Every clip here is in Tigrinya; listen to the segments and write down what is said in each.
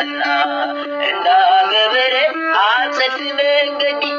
يحقنا عند قبر عصف من قدي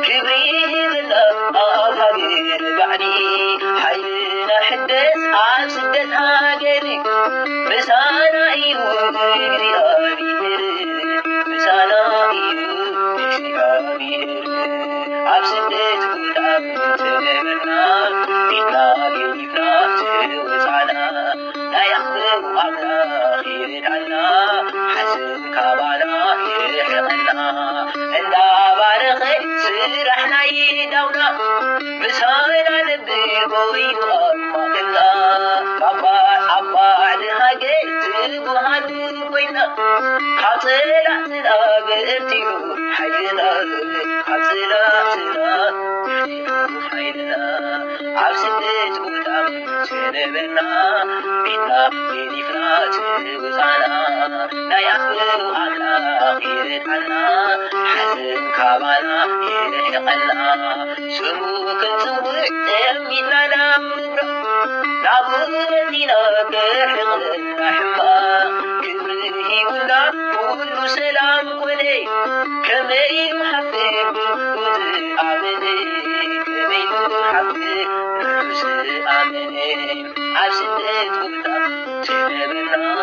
كبري بلا هاجر بعدي حينا حدث عسدت هاجري مسانا يغري أبير مسانا يغري أبير عسدت قدام تبرنا بيتنا بيتنا توسعنا لا يخبر أمنا خير عنا حسن كبانا يحقنا عند بارخ سرحنا يدونا مسانا نبي قوي أما كنا عباد هاجت بوهان قوينا حاصلا سنا قرتيو حينا حاصلا سنا قرتيو حينا عبسدت قدام سنبنا بيتنا بيدفنا توسعنا لا يخبر أمنا خير عنا حسن كبانا يحقنا سموك سوء تمينا نمبر نابوتنا كحقنا حما كبره ولا كل سلام قلي كمي محفظ وذي أمني كمي محفظ وذي أمني عبسدت قدام تنبنا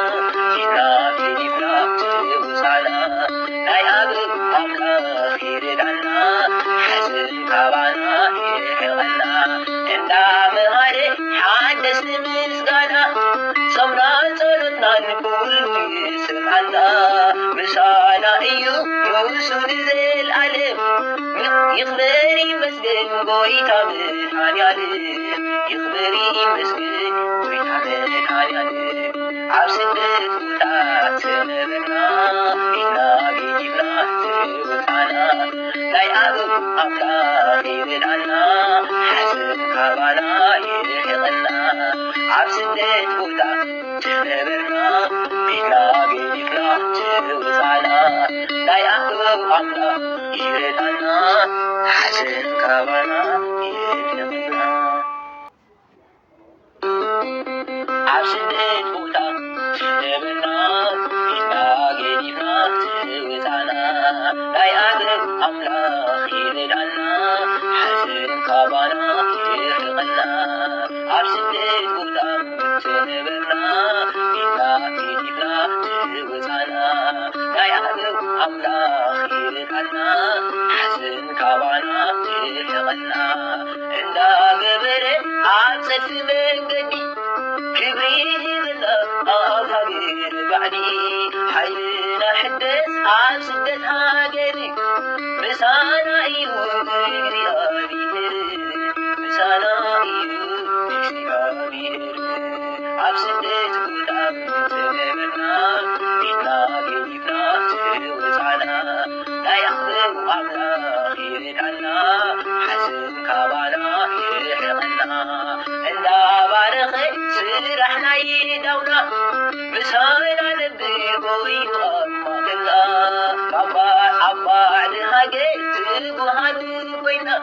فينا فينا توسعنا لا يعقب أمنا خير عنا حسن كبانا يحقنا عند مهاري حدث مسقانا صمنا صلتنا كل يسمعنا مسانا يوسف ذي العلم يخبري مسجد قويتا من حالي يخبري مسجد قويتا من حالي عبسدت قطعت نبنا بينا بيجيبنا توسعنا لا يعقب أمنا خير عنا حسن كبانا يحقنا عبسدت قطعت نبنا بينا بيجيبنا توسعنا لا يعقب أمنا خير عنا حسن كبانا يحقنا عبسدت قطعت نبنا بينا بيجيبنا توسعنا لا يعقب أمنا خير عنا حسن كبانا يحقنا عبسدت قطعت نبنا بينا بيجيبنا توسعنا لا يعقب أمنا خير عنا حسن كبانا يحقنا عند قبر عصف من قدي كبري بلا هاجر بعدي حينا حدث عسدت هاجري مسانا يغري أبير مسانا يغري أبير عبسدت قدام تبرنا بيتنا بيتنا توسعنا لا يخبر أمنا خير عنا حسن كبانا يحقنا عند بارخ سرحنا يدونا مسانا نبي قوي أما كنا عباد هاجت بوهان قوينا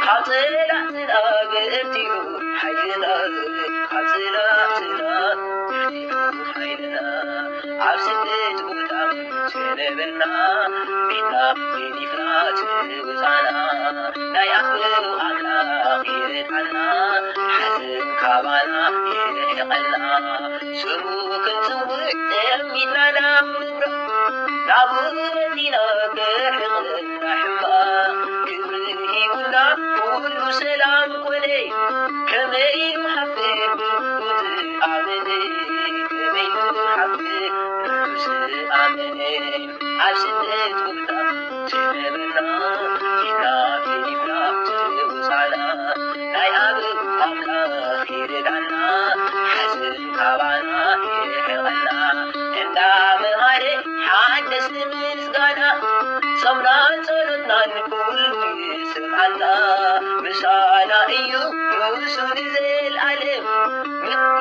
حاصلا سنا قرتيو حينا حاصلا سنا قرتيو حينا عبسدت قدام سنبنا بيتنا بيدفنا توسعنا لا يخبر أمنا خير عنا حسن كبانا يحقنا سموك سوء تمينا نمبر نابوتنا كحقنا حما كبره ولا كل سلام قلي كمي محفظ وذي أمني كمي محفظ وذي أمني عبسدت قدام تنبنا بينا بينا توسعنا لا يعقب أمنا خير عنا حسن كبانا يحقنا عند مهاري حدث مسقانا صمنا صلتنا كل يسمعنا مسانا يوسف ذي العلم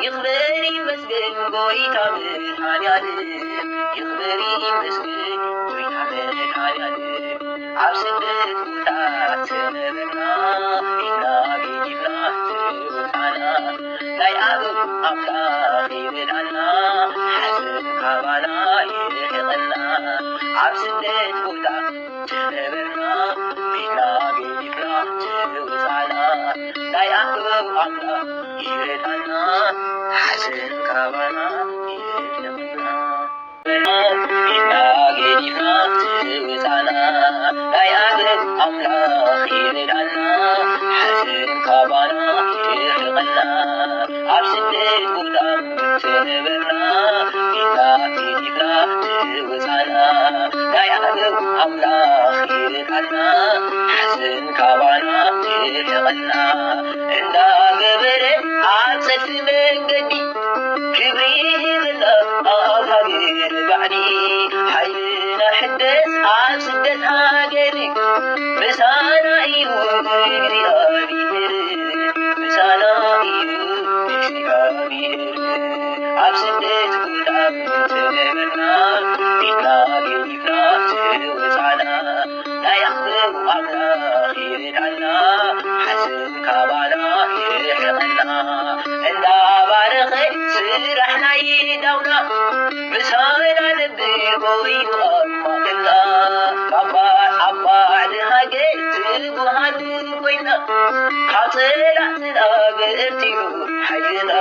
يخبري مسجد قويتا من حالي يخبري مسجد قويتا من حالي عبسدت قطعت نبنا بينا بيجيبنا توسعنا لا يعقب أمنا خير عنا حسن كبانا يحقنا ናይ ኣኽብብ ኣምላኽ ይረዳና ሓዘን ካባና ይርሕቐና ኢልና ገዲፍና ትውፃና ናይ ኣኽብብ ኣምላኽ ይረዳና ሓዘን ካባና ይርሕቐና ኣብ ስደት ቦታ ትነበርና ኢልና ገዲፍና ትውፃና ናይ ኣኽብብ ኣምላኽ ይረዳና ሓዘን ካባና ይርሕቐና እንዳገበረ ኣብ ሰፊ መንገዲ ክብሪ ይህበና ኣብ ሃገር ባዕዲ ሓይልና ሕደስ ኣብ ስደት ሃገር ምሳና እዩ እግዚኣብሔር ምሳና እዩ እግዚኣብሔር ኣብ ስደት ቦታ ትነበርና ኢልና ገዲፍና ትውፃና ናይ ኣኽብብ ኣምላኽ ይረዳና ሓዘን ካባና ይርሕቐና እንዳባረኸ ስራሕና ይዳውና ምሳና ነብር ኮይኑ ኣብ ማእኸልና ኣብ ባዕድ ሃገር ትጉሃን ኮይና ካብ ፀላእትና በርቲዑ ሓይልና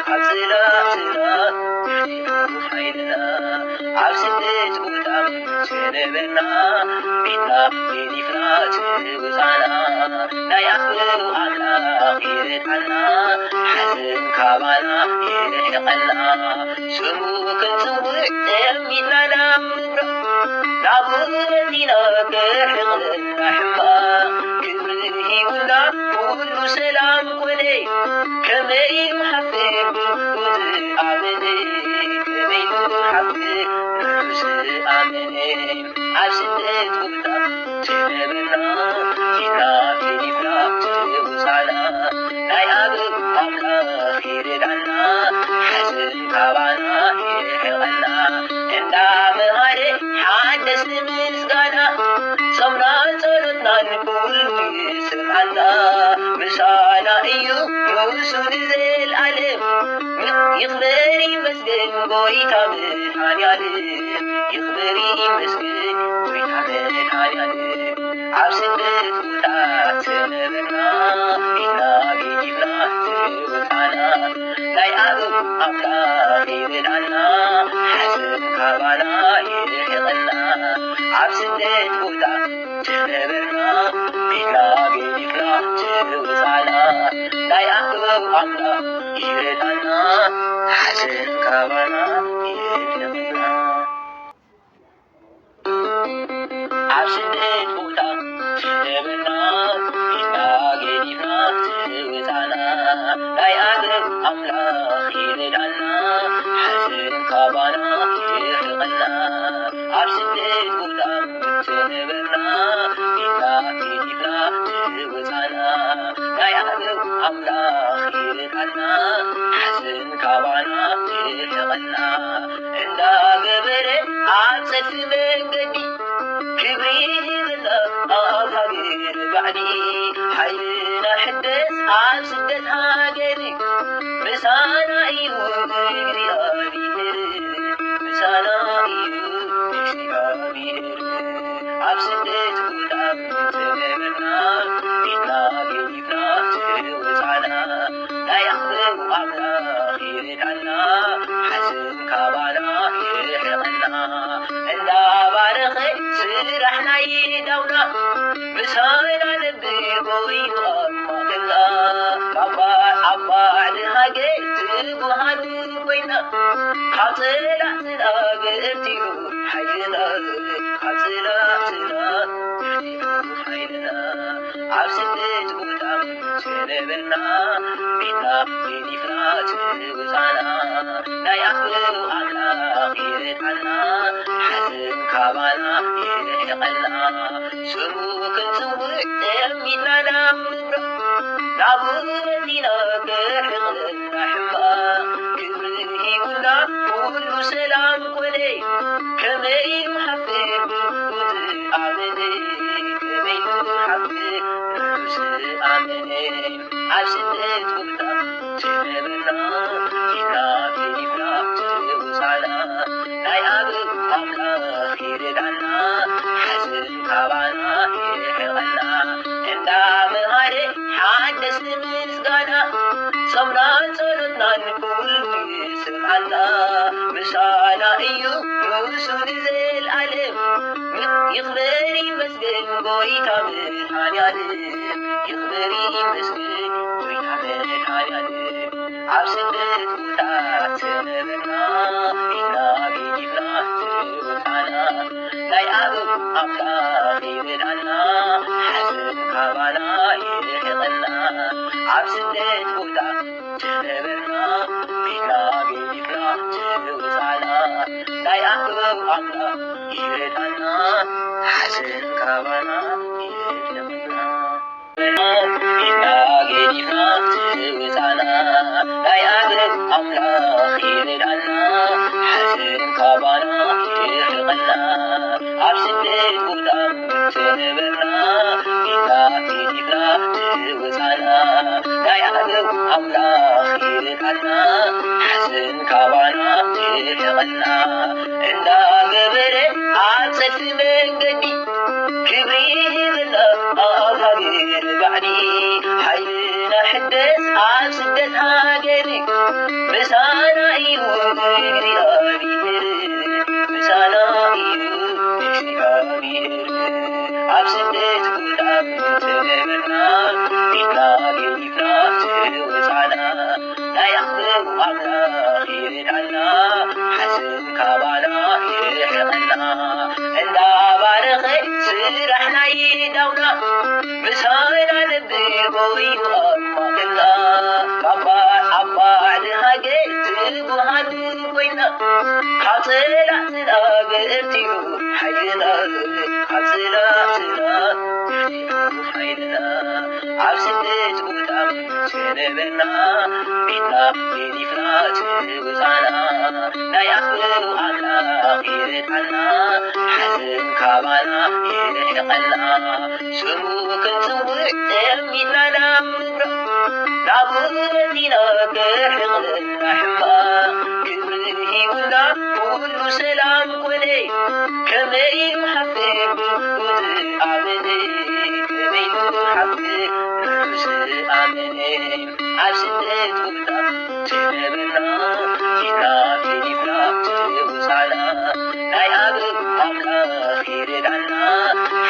ካብ ፀላእትና በርቲዑ ሓይልና ኣብ ስደት ቦታ ትነበርና ኢልና ገዲፍና ትውፃና ናይ ኣኽብብ ኣምላኽ ይረዳና ሓዘን ካባና ይርሕቐና ስሙ ክንፅውዕ ጠሚትና ናብ ምብራቕ ናብኡ መፂና ክርሕቐና ሕማቕ ክብሪ ሂቡና ኩሉ ሰላም ኮነ ከመይ ኢሉ ሓፍብ ዝኣመነ ከመይ ኢሉ ሓፍብ ዝኣመነ ኣብ ስደት ቦታ ትነበርና ኢልና ገዲፍና ትውፃና ናይ ኣኽብብ ኣምላኽ ይረዳና ሓዘን ካባና ይርሕቐና እንዳመሃረ ሓደስቲ ምስጋና ጾምናን ጸሎትናን ኩሉ ይስምዓና ምሳና እዩ ንሱ ንዘለኣለም ይኽበር ይመስገን ጎይታ መድኃኔዓለም ይኽበር ይመስገን ጎይታ መድኃኔዓለም ኣብ ስደት ቦታ ትነበርና ኢልና ገዲፍና ትውፃና ናይ ኣኽብብ ኣምላኽ ይረዳና ሓዘን ካባና ይርሕቐና ኣብ ስደት ቦታ ትነበርና ኢልና ገዲፍና ትውፃና ናይ ኣኽብብ ኣምላኽ ይረዳና ሓዘን ካባና ይርሕቐና ኣብ ስደት ቦታ ትነበርና ኢልና ገዲፍና ትውፃና ናይ ኣኽብብ ኣምላኽ ይረዳና ሓዘን ካባና ይርሕቐና ኣብ ስደት ቦታ ትነበርና ኢልና ገዲፍና ትውፃና ናይ ኣኽብብ ኣምላኽ ይረዳና ሓዘን ካባና ይርሕቐና እንዳገበረ ኣብ ሰፊ መንገዲ ክብሪ ይህበና ኣብ ሃገር ባዕዲ ሓይልና ሕደስ ኣብ ስደት ሃገር ምሳና እዩ እግዚኣብሔር ምሳና እዩ እግዚኣብሔር ኣብ ስደት ቦታ ትነበርና ኢልና ገዲፍና ትውፃና ናይ ኣኽብብ ኣምላኽ ይረዳና ሓዘን ካባና ይርሕቐና እንዳባረኸ ስራሕና ይዳውና ምሳና ነብር ኮይኑ ኣብ ማእኸልና ኣብ ባዕድ ሃገር ትጉሃን ኮይና ካብ ፀላእትና በርቲዑ ሓይልና ካብ ፀላእትና በርቲዑ ሓይልና ኣብ ስደት ቦታ ትነበርና ኢልና ገዲፍና ትውፃና ናይ ኣኽብብ ኣምላኽ ይረዳና ሓዘን ካባና ይርሕቐና ስሙ ክንፅውዕ ጠሚትና ናብ ምብራቕ ናብኡ መፂና ክርሕቐና ሕማቕ ክብሪ ሂቡና ኩሉ ሰላም ኮነ ከመይ ኢሉ ሓፍብ ዝኣመነ ከመይ ኢሉ ሓፍብ ዝኣመነ ኣብ ስደት ቦታ ትነበርና ኢልና ገዲፍና ትውፃና ናይ ኣኽብብ ኣምላኽ ይረዳና ሓዘን ካባና ይርሕቐና እንዳመሃረ ሓደስ ሓደስ ምስጋና ጾምናን ጸሎትናን ኩሉ ይስምዓና ምሳና እዩ ንሱ ንዘለዓለም ይኽበር ይመስገን ጎይታ መድኃኔዓለም ይኽበር ይመስገን ጎይታ መድኃኔዓለም ኣብ ስደት ቦታ ዝነበርና ኢድና ገዲፍና ዘወፃና ናይ ኣበው ኣምላኽ ይረዳእና ሓዘን ካባና ይርሕቐና ኣብ ስደት ቦታ ዝነበርና ኢድና ገዲፍና ዘወፃና ናይ ኣበው ኣምላኽ ይረዳእና ሓዘን ካባና ይርሕቐና ኢድና ገዲፍና ዘወፃና ናይ ኣበው ኣምላኽ ይረዳእና ሓዘን ካባና ይርሕቐና ኣብ ስደት ቦታ ዝነበርና ኢድና ገዲፍና ዘወፃና ናይ ኣበው ኣምላኽ ይረዳእና ሓዘን ካባና ይርሕቐና እንዳገበረ ኣብ ፀፍሒ መንገዲ ክብሪ ይህበና ኣብ ሃገር ባዕዲ ሓይልና ሕደስ ኣብ ስደት ሃገር ምሳና እዩ እግዚኣብሔር ምሳና እዩ እግዚኣብሔር ኣብ ስደት ቦታ ዝነበርና ኢድና ገዲፍና ዘወፃና ናይ ኣበው ኣምላኽ ይረዳእና ሓዘን ካባና ይርሕቐና እንዳባረኸ ስራሕና ይዳውና ምሳና ነብር ኮይኑ ኣብ ማእኸልና ኣብ ባዕድ ሃገር ትጉሃን ኮይና ካብ ፀላእትና ገርቲኡ ሓይልና ካብ ፀላእትና ገርቲኡ ሓይልና ኣብ ስደት ቦታ ዝነበርና ኢድና ገዲፍና ዘወፃና ናይ ኣበው ኣምላኽ ይረዳእና ሓዘን ካባና ይርሕቐና ስሙ ክንጽውዕ ጠሚትና ናብ ምብራቕ ናብ እምነትና ክርሕቐና ሕማቕ ክብሪ ሂቡና ኩሉ ሰላም ኮነ ከመይ ኢሉ ሓፍር ብዝኣመነ ከመይ ኢሉ ሓፍር ብዝኣመነ ኣብ ስደት ቦታ ዝነበርና ኢድና ገዲፍና ዘወፃና ናይ ኣበው ኣምላኽ ይረዳእና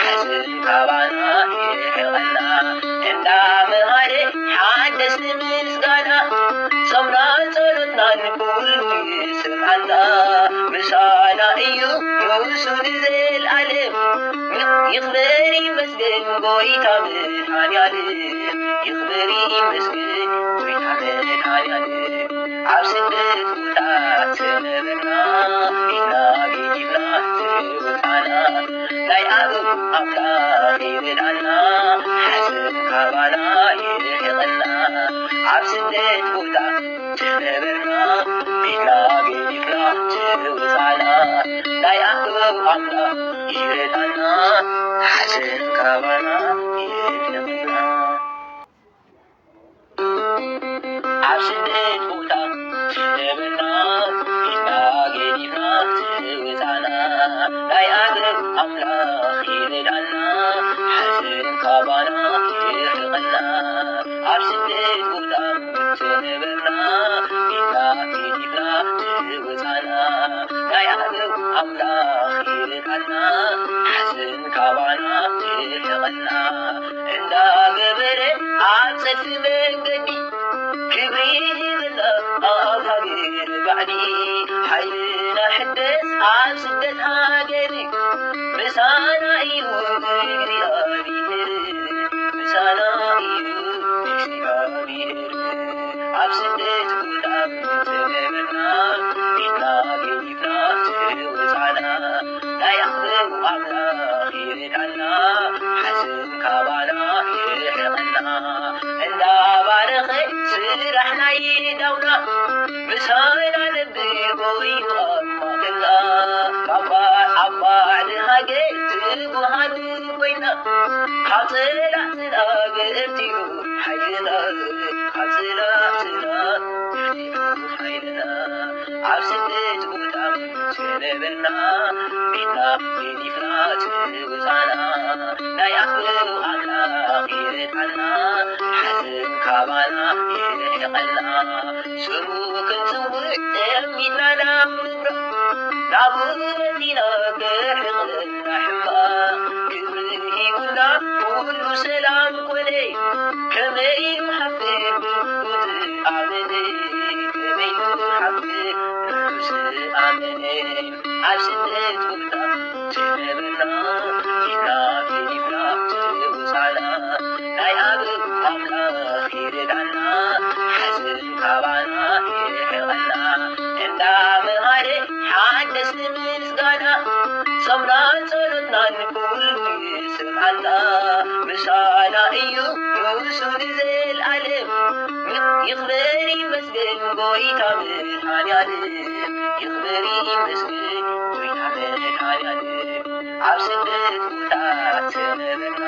ሓዘን ካባና ይርሕቐና እንዳመሃረ ሓደስ ምስጋና ጾምናን ጸሎትናን ኩሉ ይስምዓና ምሳና እዩ ንሱ ንዘለዓለም ይኽበር ይመስገን ጎይታ መድኃኔዓለም ይኽበር ይመስገን ጎይታ መድኃኔዓለም ኣብ ስደት ቦታ ዝነበርና ኢድና ገዲፍና ዘወፃና ናይ ኣበው ኣምላኽ ይረዳእና ሓዘን ካባና ይርሕቐና ኣብ ስደት ቦታ ዝነበርና ኢድና ገዲፍና ዘወፃና ናይ ኣበው ኣምላኽ ይረዳእና ሓዘን ካባና ይርሕቐና ኣብ ስደት ቦታ ዝነበርና ኢድና ገዲፍና ዘወፃና ናይ ኣበው ኣምላኽ ይረዳእና ሓዘን ካባና ይርሕቐና ኣብ ስደት ቦታ ዝነበርና ኢድና ገዲፍና ዘወፃና ናይ ኣበው ኣምላኽ ይረዳእና ሓዘን ካባና ይርሕቐና እንዳገበረ ኣብ ፀፍሒ መንገዲ ክብሪ ይህበና ኣብ ሃገር ባዕዲ ሓይልና ሕደስ ኣብ ስደት ሃገር ምሳና እዩ እግዚኣብሔር ምሳና እዩ እግዚኣብሔር ኣብ ስደት ቦታ ዝነበርና ኢድና ገዲፍና ዘወፃና ናይ ኣበው ኣምላኽ ይረዳእና ሓዘን ካባና ይርሕቐና እንዳባረኸ ስራሕና ይዳውና ምሳና ነብር ኮይኑ ኣብ ማእኸልና ኣብ ባዕድ ሃገር ትጉሃን ኮይና ካብ ፀላእትና ገርቲኡ ሓይልና ካብ ፀላእትና ገርቲኡ ሓይልና ኣብ ስደት ቦታ ትነብርና ቤትና ገዲፍና ትውፃና ናይ ኣኽብሩ ኣምላኽ ይረዳና ሓዘን ካባና ይርሕቐና ስሙ ክንፅውዕ ጠሚትና ናብ ምብራቕ ናብኡ መፂና ክርሕቐና ሕማቕ ክብሪ ሂቡና ኩሉ ሰላም ኮነ ከመይ ኢሉ ሓፍር ብዝኣመነ ከመይ ኢሉ ሓፍር ብዝኣመነ ኣብ ስደት ቦታ ትነብርና ኢድና ገዲፍና ትውፃና ናይ ኣበው ኣምላኽ ይረዳና ሓዘን ካባና ይርሕቐና እንዳመሃረ ሓደስ ንምስጋና ጾምናን ጸሎትናን ኩሉ ይስምዓና ምሳና እዩ ንሱ ንዘለዓለም ይኽበር ይመስገን ጎይታ መድኃኔዓለም ይኽበር ይመስገን ጎይታ መድኃኔዓለም ኣብ ስደት ቦታ ትነብርና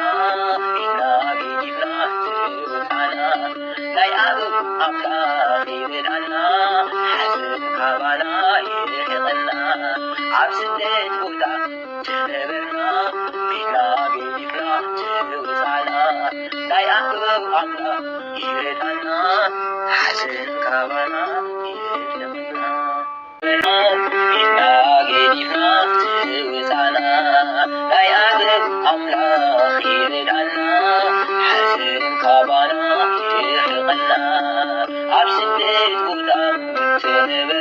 ኢድና ገዲፍና ትውፃና ናይ ኣበው ኣምላኽ ይረዳና ሓዘን ካባና ይርሕቐና ኣብ ስደት ቦታ ትነብርና ኢድና ገዲፍና ትውፃና ናይ ኣበው ኣምላኽ ይረዳና ሓዘን ካባና ይርሕቐና ኢድና ገዲፍና ትውፃና ናይ ኣበው ኣምላኽ ይረዳና ሓዘን ካባና ይርሕቐና ኣብ ስደት ቦታ ትነብርና